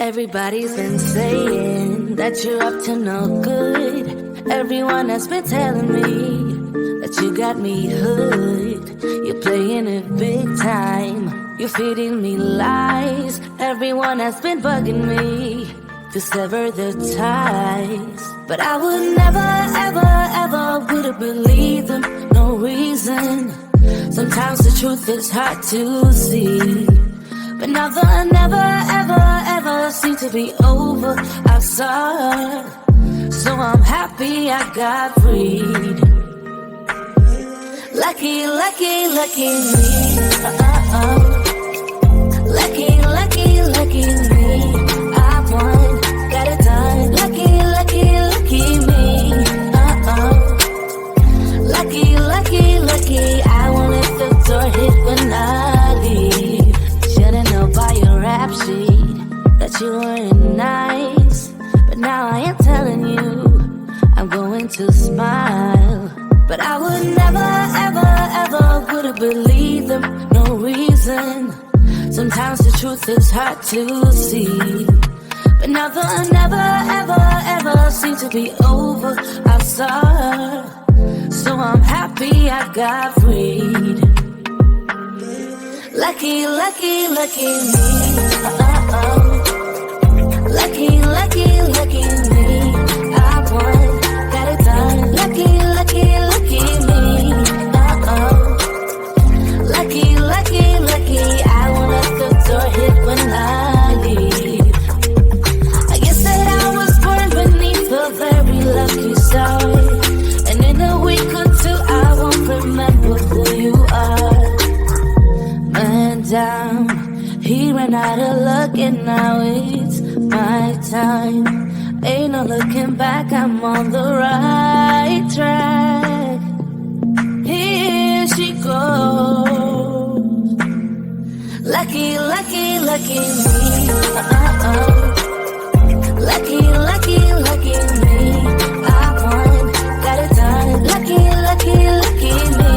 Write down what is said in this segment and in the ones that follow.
Everybody's been saying that you're up to no good. Everyone has been telling me that you got me hooked. You're playing it big time. You're feeding me lies. Everyone has been bugging me to sever the ties. But I would never, ever, ever would have believed them. No reason. Sometimes the truth is hard to see. But now the never, ever, ever seem to be over. I saw her, so I'm happy I got freed. Lucky, lucky, lucky me. Lucky, lucky, lucky me. I won, got it done. Lucky, lucky, lucky me. Lucky, lucky, lucky. I won't let the door hit when I leave. Should've known by your rap sheet that you weren't nice. But now I am telling you, I'm going to smile. But I would never, ever, ever would have believed them. No reason. Sometimes the truth is hard to see. But now the never, ever, ever seem to be over. I saw her, so I'm happy I got freed. Lucky, lucky, lucky me. Lucky, lucky, lucky me. I won, got it done. Lucky, lucky, lucky me. Lucky, lucky, lucky. I won't let the door hit when I leave. I guess that I was born beneath a very lucky star. And in a week or two I won't remember who you are. Man down, he ran out of luck and now it's my time. Ain't no looking back, I'm on the right track. Here she goes. Lucky, lucky, lucky me. Lucky, lucky, lucky me. I won, got it done. Lucky, lucky, lucky me.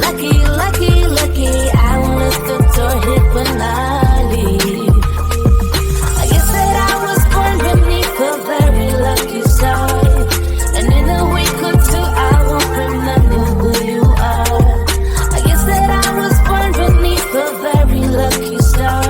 Lucky, lucky, lucky. I won't let the door hit when I leave. I guess that I was born beneath a very lucky star. And in a week or two I won't remember who you are. I guess that I was born beneath a very lucky star.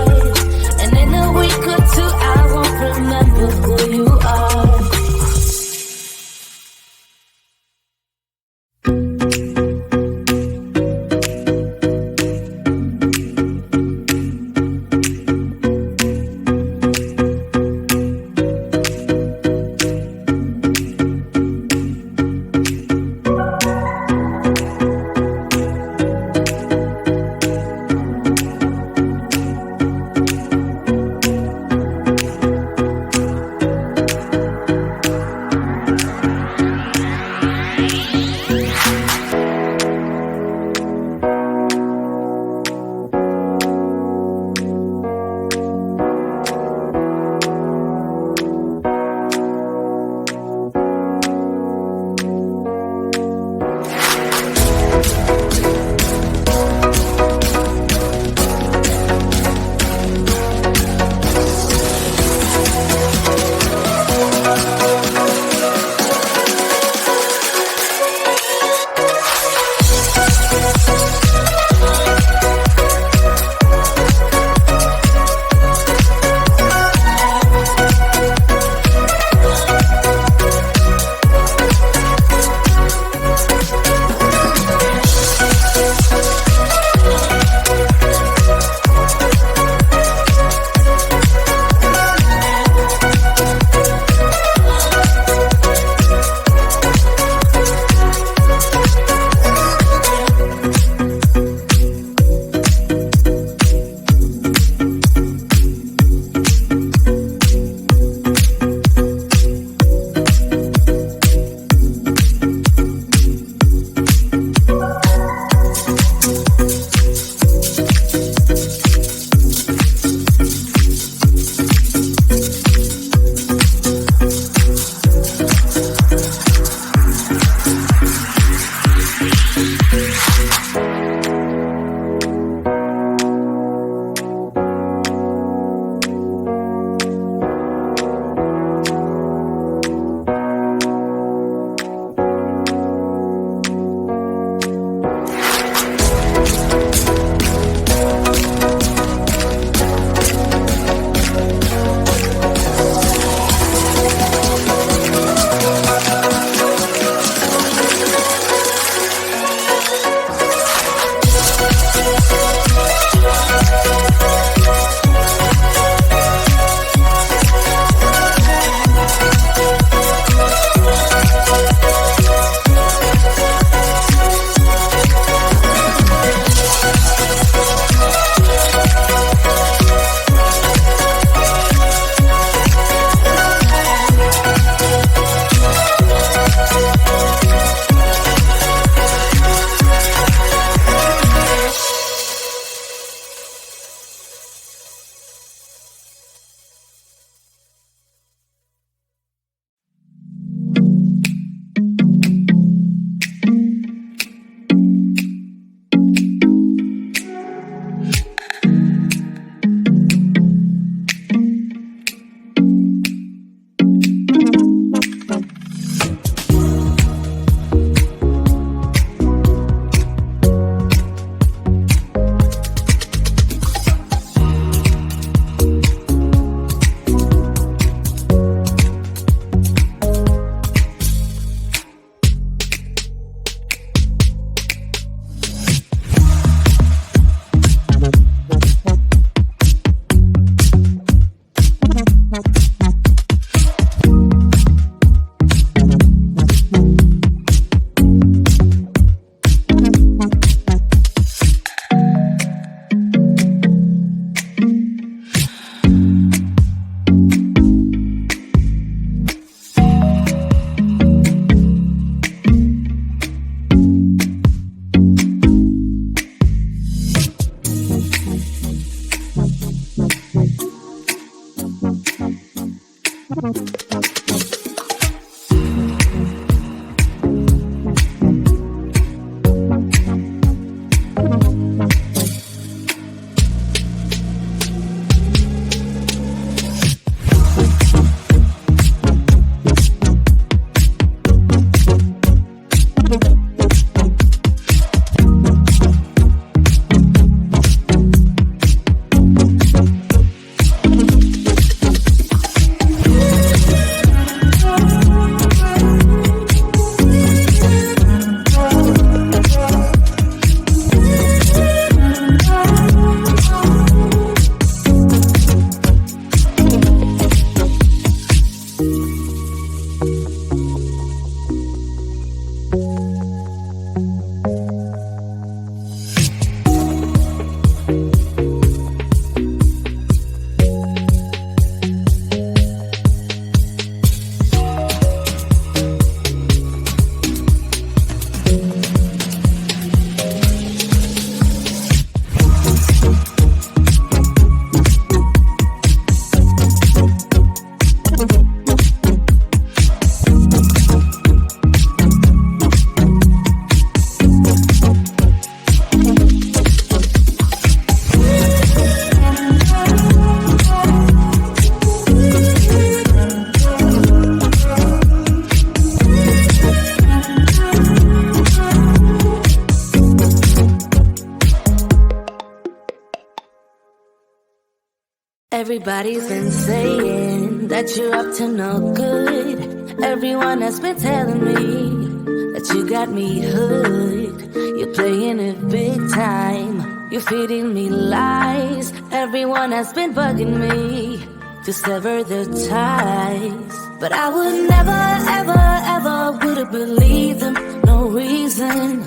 Everybody's been saying that you're up to no good. Everyone has been telling me that you got me hooked. You're playing it big time. You're feeding me lies. Everyone has been bugging me to sever the ties. But I would never, ever, ever would have believed them. No reason.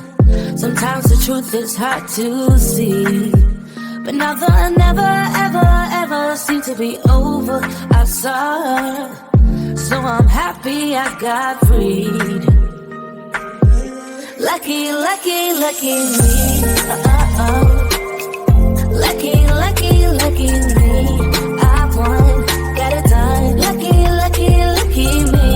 Sometimes the truth is hard to see. But now the never, ever, ever seemed to be over. I saw her, so I'm happy I got freed. Lucky, lucky, lucky me. Lucky, lucky, lucky me. I won, got it done. Lucky, lucky, lucky me.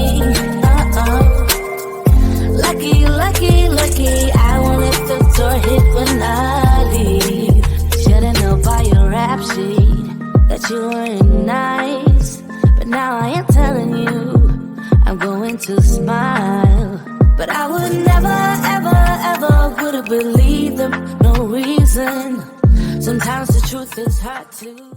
Lucky, lucky, lucky. I won't let the door hit when I leave. Should've known by your rap sheet that you weren't nice. But now I am telling you, I'm going to smile. But I would never, ever, ever would have believed them. No reason. Sometimes the truth is hard to